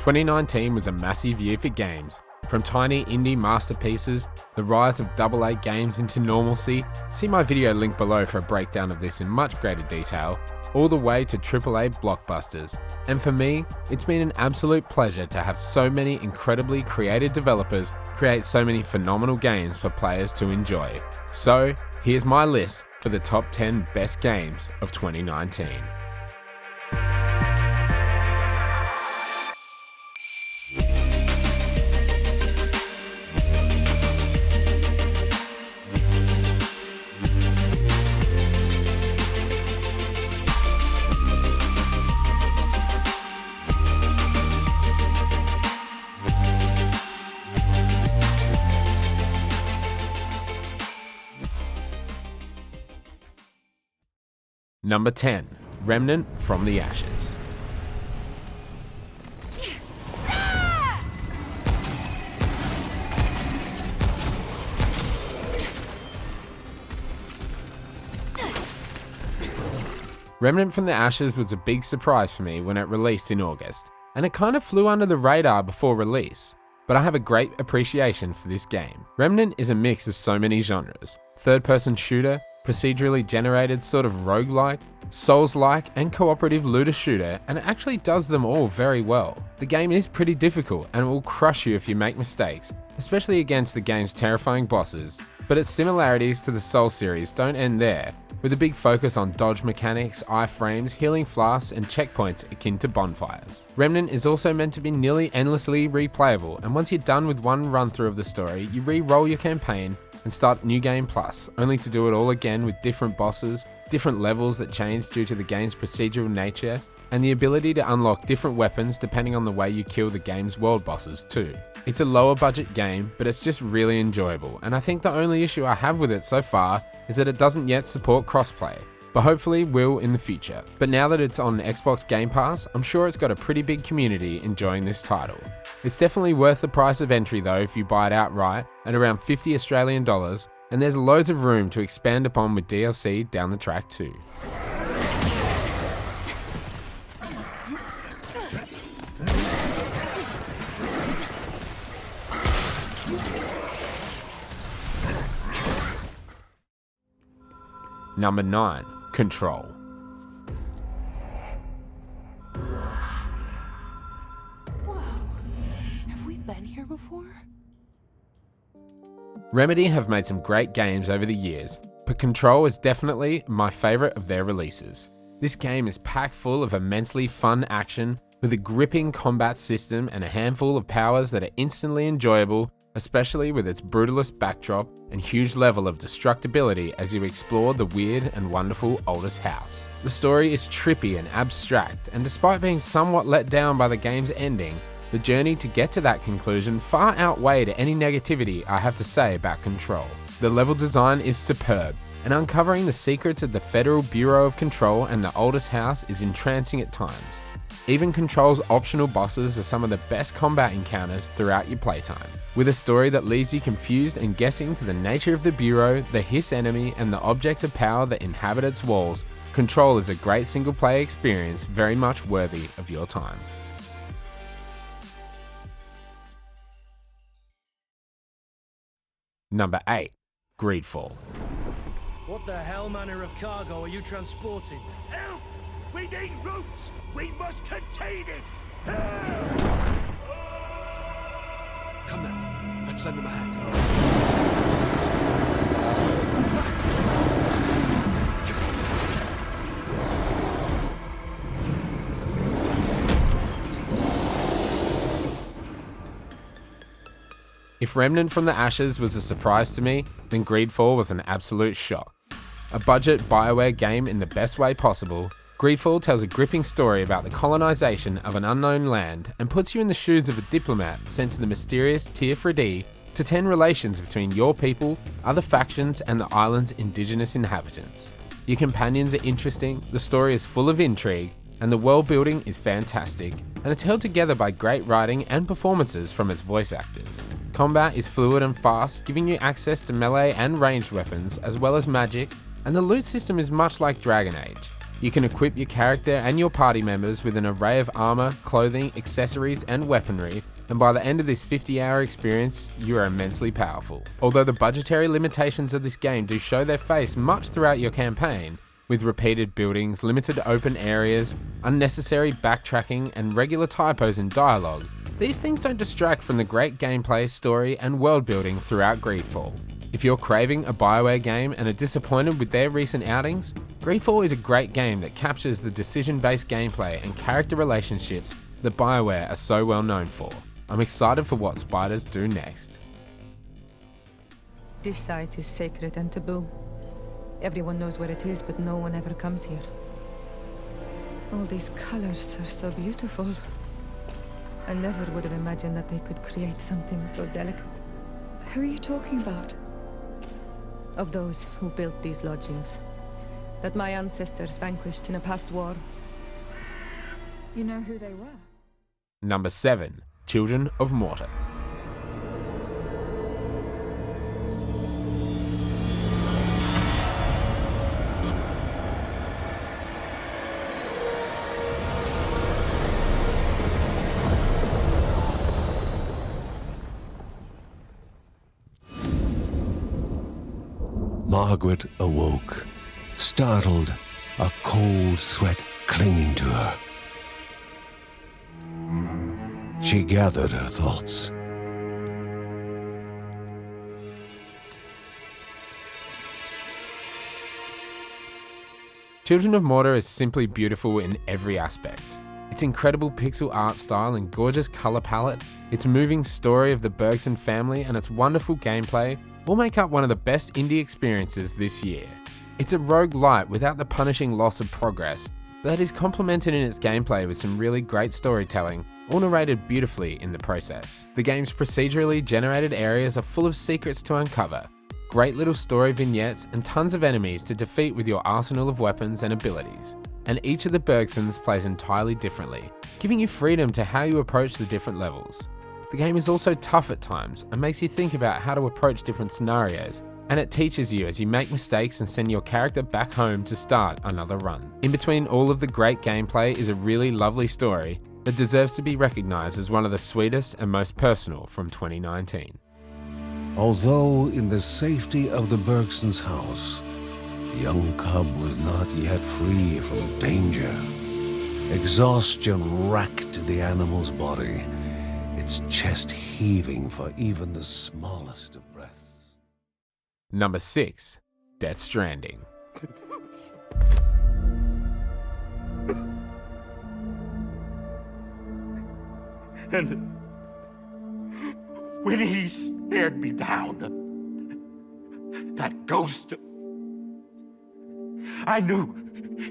2019 was a massive year for games. From tiny indie masterpieces, the rise of AA games into normalcy, see my video link below for a breakdown of this in much greater detail, all the way to AAA blockbusters. And for me, it's been an absolute pleasure to have so many incredibly creative developers create so many phenomenal games for players to enjoy. So, here's my list for the top 10 best games of 2019. Number 10, Remnant from the Ashes. Remnant from the Ashes was a big surprise for me when it released in August, and it kind of flew under the radar before release, but I have a great appreciation for this game. Remnant is a mix of so many genres: third-person shooter, procedurally generated sort of roguelike, Souls-like, and cooperative looter shooter, and it actually does them all very well. The game is pretty difficult and it will crush you if you make mistakes, especially against the game's terrifying bosses, but its similarities to the Souls series don't end there, with a big focus on dodge mechanics, iframes, healing flasks, and checkpoints akin to bonfires. Remnant is also meant to be nearly endlessly replayable, and once you're done with one run through of the story, you re-roll your campaign and start New Game Plus, only to do it all again with different bosses, different levels that change due to the game's procedural nature, and the ability to unlock different weapons depending on the way you kill the game's world bosses too. It's a lower budget game, but it's just really enjoyable, and I think the only issue I have with it so far is that it doesn't yet support crossplay, but hopefully will in the future. But now that it's on Xbox Game Pass, I'm sure it's got a pretty big community enjoying this title. It's definitely worth the price of entry though if you buy it outright at around $50 Australian, and there's loads of room to expand upon with DLC down the track too. Number 9, Control. Whoa, have we been here before? Remedy have made some great games over the years, but Control is definitely my favourite of their releases. This game is packed full of immensely fun action, with a gripping combat system and a handful of powers that are instantly enjoyable, especially with its brutalist backdrop and huge level of destructibility as you explore the weird and wonderful Oldest House. The story is trippy and abstract, and despite being somewhat let down by the game's ending, the journey to get to that conclusion far outweighed any negativity I have to say about Control. The level design is superb, and uncovering the secrets of the Federal Bureau of Control and the Oldest House is entrancing at times. Even Control's optional bosses are some of the best combat encounters throughout your playtime, with a story that leaves you confused and guessing to the nature of the Bureau, the hiss enemy, and the objects of power that inhabit its walls. Control is a great single-player experience very much worthy of your time. Number 8, Greedfall. What the hell manner of cargo are you transporting? Help! We need routes! We must contain it! Help! Come now, let's lend them a hand. If Remnant from the Ashes was a surprise to me, then Greedfall was an absolute shock. A budget BioWare game in the best way possible, Greedfall tells a gripping story about the colonization of an unknown land and puts you in the shoes of a diplomat sent to the mysterious Tier 3D to tend relations between your people, other factions, and the island's indigenous inhabitants. Your companions are interesting, the story is full of intrigue, and the world building is fantastic, and it's held together by great writing and performances from its voice actors. Combat is fluid and fast, giving you access to melee and ranged weapons, as well as magic, and the loot system is much like Dragon Age. You can equip your character and your party members with an array of armor, clothing, accessories, and weaponry, and by the end of this 50-hour experience, you are immensely powerful. Although the budgetary limitations of this game do show their face much throughout your campaign, with repeated buildings, limited open areas, unnecessary backtracking, and regular typos in dialogue, these things don't distract from the great gameplay, story, and world building throughout Greedfall. If you're craving a BioWare game and are disappointed with their recent outings, Greedfall is a great game that captures the decision-based gameplay and character relationships that BioWare are so well known for. I'm excited for what Spiders do next. This site is sacred and taboo. Everyone knows where it is, but no one ever comes here. All these colors are so beautiful. I never would have imagined that they could create something so delicate. Who are you talking about? Of those who built these lodgings, that my ancestors vanquished in a past war. You know who they were? Number 7. Children of Mortar. Margaret awoke, startled, a cold sweat clinging to her. She gathered her thoughts. Children of Mortar is simply beautiful in every aspect. Its incredible pixel art style and gorgeous color palette, its moving story of the Bergson family, and its wonderful gameplay all make up one of the best indie experiences this year. It's a roguelite without the punishing loss of progress, but that is complemented in its gameplay with some really great storytelling, all narrated beautifully in the process. The game's procedurally generated areas are full of secrets to uncover, great little story vignettes, and tons of enemies to defeat with your arsenal of weapons and abilities. And each of the Bergsons plays entirely differently, giving you freedom to how you approach the different levels. The game is also tough at times and makes you think about how to approach different scenarios, and it teaches you as you make mistakes and send your character back home to start another run. In between all of the great gameplay is a really lovely story that deserves to be recognized as one of the sweetest and most personal from 2019. Although in the safety of the Bergsons' house, the young cub was not yet free from danger. Exhaustion racked the animal's body, its chest heaving for even the smallest of breaths. Number 6. Death Stranding. And when he stared me down, that ghost, I knew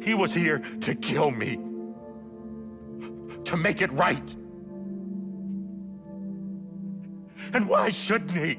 he was here to kill me, to make it right. And why shouldn't he?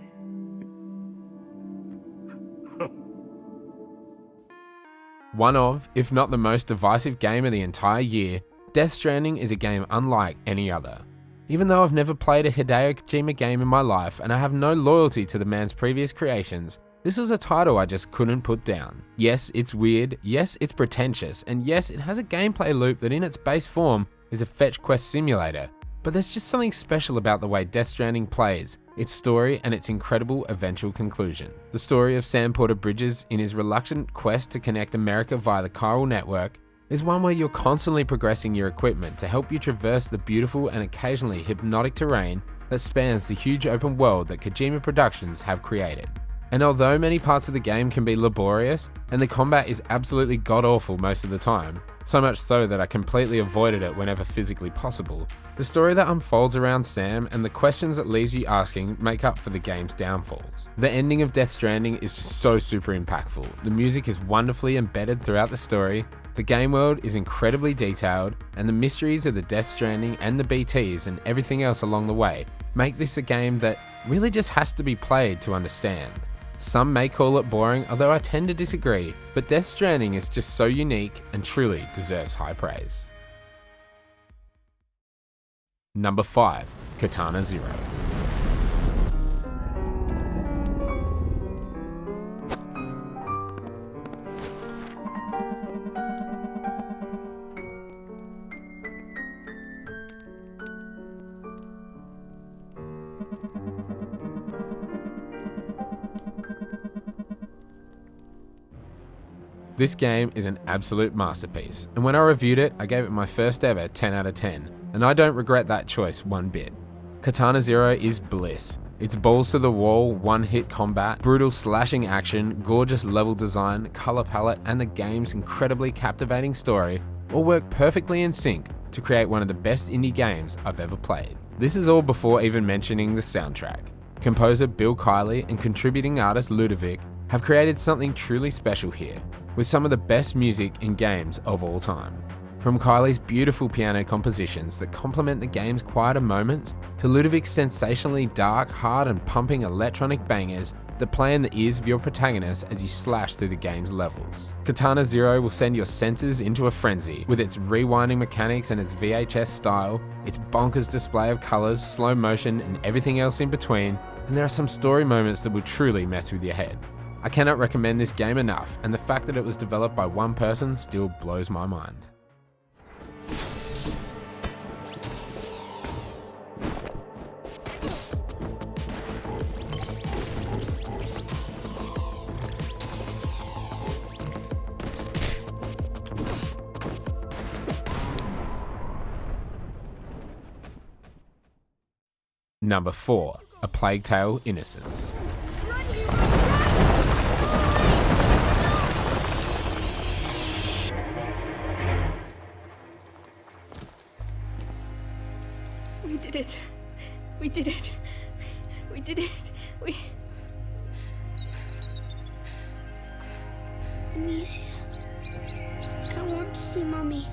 One of, if not the most divisive game of the entire year, Death Stranding is a game unlike any other. Even though I've never played a Hideo Kojima game in my life and I have no loyalty to the man's previous creations, this is a title I just couldn't put down. Yes, it's weird, yes, it's pretentious, and yes, it has a gameplay loop that in its base form is a fetch quest simulator, but there's just something special about the way Death Stranding plays, its story, and its incredible eventual conclusion. The story of Sam Porter Bridges in his reluctant quest to connect America via the chiral network is one where you're constantly progressing your equipment to help you traverse the beautiful and occasionally hypnotic terrain that spans the huge open world that Kojima Productions have created. And although many parts of the game can be laborious, and the combat is absolutely god-awful most of the time, so much so that I completely avoided it whenever physically possible, the story that unfolds around Sam and the questions it leaves you asking make up for the game's downfalls. The ending of Death Stranding is just so super impactful. The music is wonderfully embedded throughout the story, the game world is incredibly detailed, and the mysteries of the Death Stranding and the BTs and everything else along the way make this a game that really just has to be played to understand. Some may call it boring, although I tend to disagree, but Death Stranding is just so unique and truly deserves high praise. Number 5. Katana Zero. This game is an absolute masterpiece, and when I reviewed it, I gave it my first ever 10 out of 10, and I don't regret that choice one bit. Katana Zero is bliss. It's balls to the wall, one-hit combat, brutal slashing action, gorgeous level design, color palette, and the game's incredibly captivating story all work perfectly in sync to create one of the best indie games I've ever played. This is all before even mentioning the soundtrack. Composer Bill Kiley and contributing artist Ludovic have created something truly special here, with some of the best music in games of all time. From Kylie's beautiful piano compositions that complement the game's quieter moments, to Ludovic's sensationally dark, hard and pumping electronic bangers that play in the ears of your protagonist as you slash through the game's levels. Katana Zero will send your senses into a frenzy with its rewinding mechanics and its VHS style, its bonkers display of colours, slow motion and everything else in between, and there are some story moments that will truly mess with your head. I cannot recommend this game enough, and the fact that it was developed by one person still blows my mind. Number 4. A Plague Tale: Innocence. We did it. We did it. We did it. Amicia, I want to see Mommy.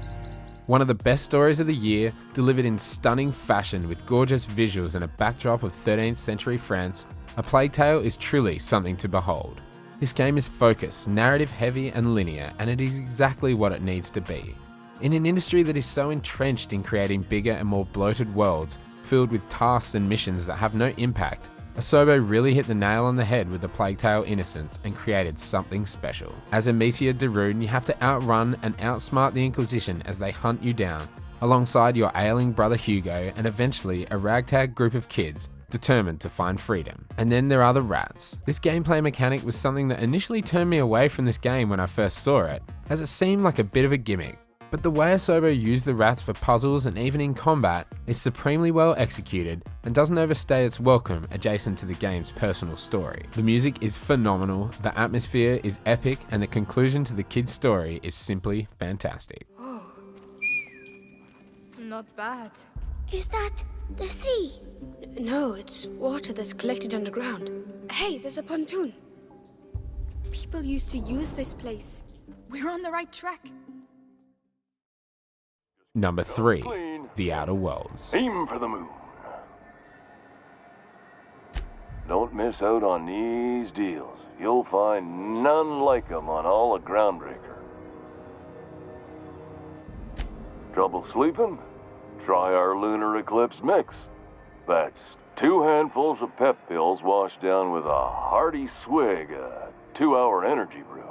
One of the best stories of the year, delivered in stunning fashion with gorgeous visuals and a backdrop of 13th century France, A Plague Tale is truly something to behold. This game is focused, narrative heavy and linear, and it is exactly what it needs to be. In an industry that is so entrenched in creating bigger and more bloated worlds, filled with tasks and missions that have no impact, Asobo really hit the nail on the head with A Plague Tale: Innocence and created something special. As Amicia de Rune, you have to outrun and outsmart the Inquisition as they hunt you down, alongside your ailing brother Hugo and eventually a ragtag group of kids determined to find freedom. And then there are the rats. This gameplay mechanic was something that initially turned me away from this game when I first saw it, as it seemed like a bit of a gimmick. But the way Asobo used the rats for puzzles and even in combat is supremely well executed and doesn't overstay its welcome adjacent to the game's personal story. The music is phenomenal, the atmosphere is epic, and the conclusion to the kid's story is simply fantastic. Oh. Not bad. Is that the sea? No, it's water that's collected underground. Hey, there's a pontoon. People used to use this place. We're on the right track. Number 3. The Outer Worlds. Aim for the moon. Don't miss out on these deals. You'll find none like them on all of Groundbreaker. Trouble sleeping? Try our Lunar Eclipse mix. That's 2 handfuls of pep pills washed down with a hearty swig of 2-hour energy brew.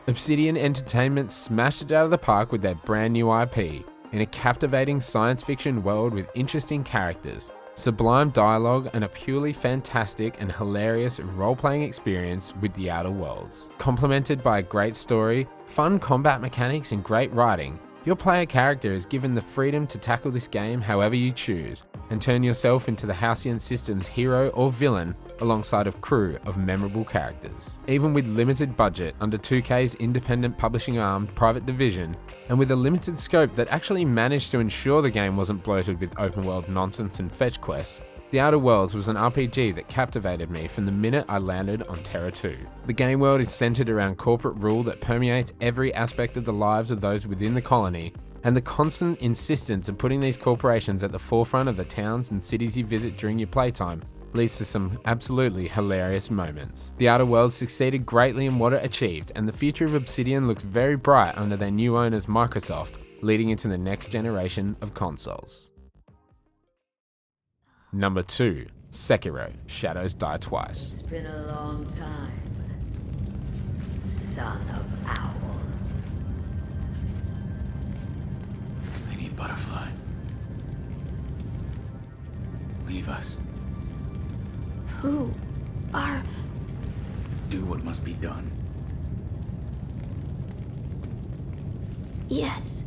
Obsidian Entertainment smashed it out of the park with their brand new IP, in a captivating science fiction world with interesting characters, sublime dialogue, and a purely fantastic and hilarious role-playing experience with The Outer Worlds. Complemented by a great story, fun combat mechanics, and great writing, your player character is given the freedom to tackle this game however you choose, and turn yourself into the Halcyon System's hero or villain alongside a crew of memorable characters. Even with limited budget under 2K's independent publishing arm Private Division, and with a limited scope that actually managed to ensure the game wasn't bloated with open world nonsense and fetch quests, The Outer Worlds was an RPG that captivated me from the minute I landed on Terra 2. The game world is centered around corporate rule that permeates every aspect of the lives of those within the colony, and the constant insistence of putting these corporations at the forefront of the towns and cities you visit during your playtime leads to some absolutely hilarious moments. The Outer Worlds succeeded greatly in what it achieved, and the future of Obsidian looks very bright under their new owners Microsoft, leading into the next generation of consoles. Number 2. Sekiro: Shadows Die Twice. It's been a long time, son of Owl. I need Butterfly. Leave us. Who are... Do what must be done. Yes.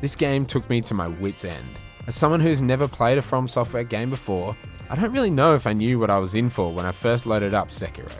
This game took me to my wit's end. As someone who's never played a From Software game before, I don't really know if I knew what I was in for when I first loaded up Sekiro.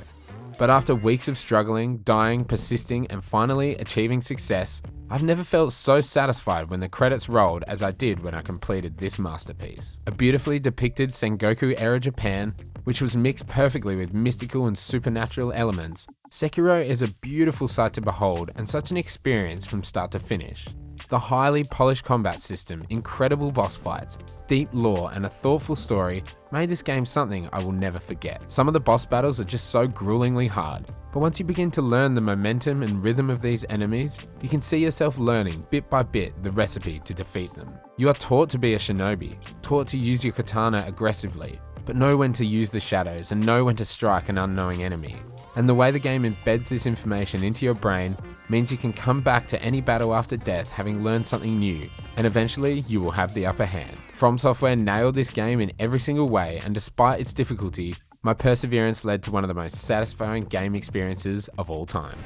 But after weeks of struggling, dying, persisting, and finally achieving success, I've never felt so satisfied when the credits rolled as I did when I completed this masterpiece. A beautifully depicted Sengoku-era Japan, which was mixed perfectly with mystical and supernatural elements, Sekiro is a beautiful sight to behold and such an experience from start to finish. The highly polished combat system, incredible boss fights, deep lore, and a thoughtful story made this game something I will never forget. Some of the boss battles are just so gruelingly hard, but once you begin to learn the momentum and rhythm of these enemies, you can see yourself learning bit by bit the recipe to defeat them. You are taught to be a shinobi, taught to use your katana aggressively, but know when to use the shadows and know when to strike an unknowing enemy. And the way the game embeds this information into your brain means you can come back to any battle after death having learned something new, and eventually you will have the upper hand. From Software nailed this game in every single way, and despite its difficulty, my perseverance led to one of the most satisfying game experiences of all time.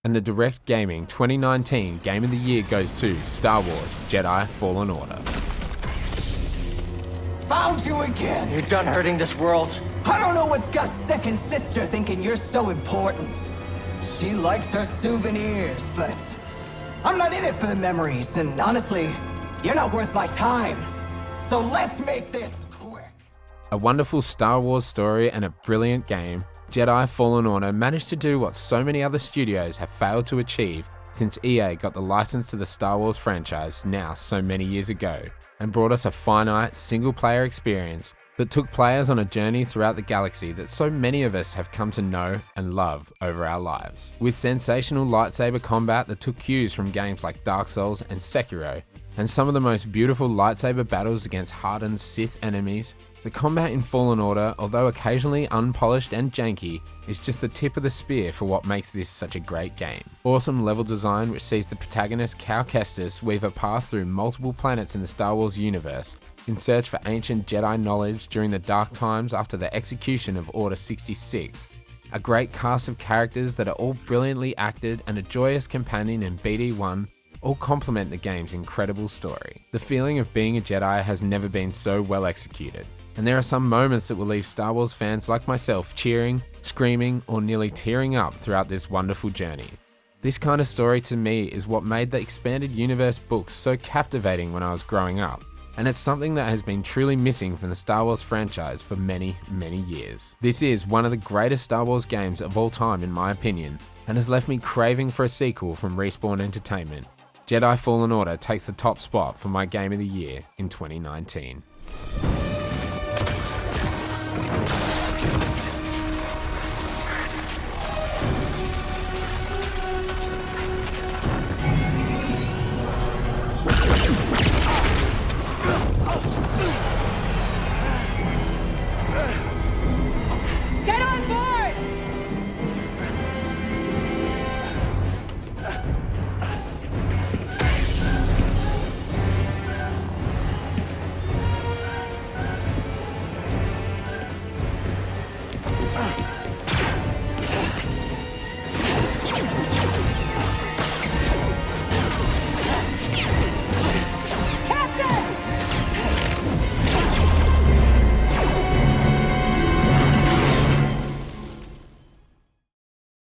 And the Direckt Gaming 2019 Game of the Year goes to Star Wars Jedi Fallen Order. Found you again! You're done hurting this world. I don't know what's got second sister thinking you're so important. She likes her souvenirs, but I'm not in it for the memories, and honestly, you're not worth my time. So let's make this quick. A wonderful Star Wars story and a brilliant game, Jedi Fallen Order managed to do what so many other studios have failed to achieve since EA got the license to the Star Wars franchise now so many years ago, and brought us a finite, single-player experience that took players on a journey throughout the galaxy that so many of us have come to know and love over our lives. With sensational lightsaber combat that took cues from games like Dark Souls and Sekiro, and some of the most beautiful lightsaber battles against hardened Sith enemies, the combat in Fallen Order, although occasionally unpolished and janky, is just the tip of the spear for what makes this such a great game. Awesome level design which sees the protagonist Cal Kestis weave a path through multiple planets in the Star Wars universe in search for ancient Jedi knowledge during the dark times after the execution of Order 66. A great cast of characters that are all brilliantly acted, and a joyous companion in BD1 all complement the game's incredible story. The feeling of being a Jedi has never been so well executed, and there are some moments that will leave Star Wars fans like myself cheering, screaming, or nearly tearing up throughout this wonderful journey. This kind of story to me is what made the expanded universe books so captivating when I was growing up, and it's something that has been truly missing from the Star Wars franchise for many, many years. This is one of the greatest Star Wars games of all time in my opinion, and has left me craving for a sequel from Respawn Entertainment. Jedi Fallen Order takes the top spot for my Game of the Year in 2019. Get on board!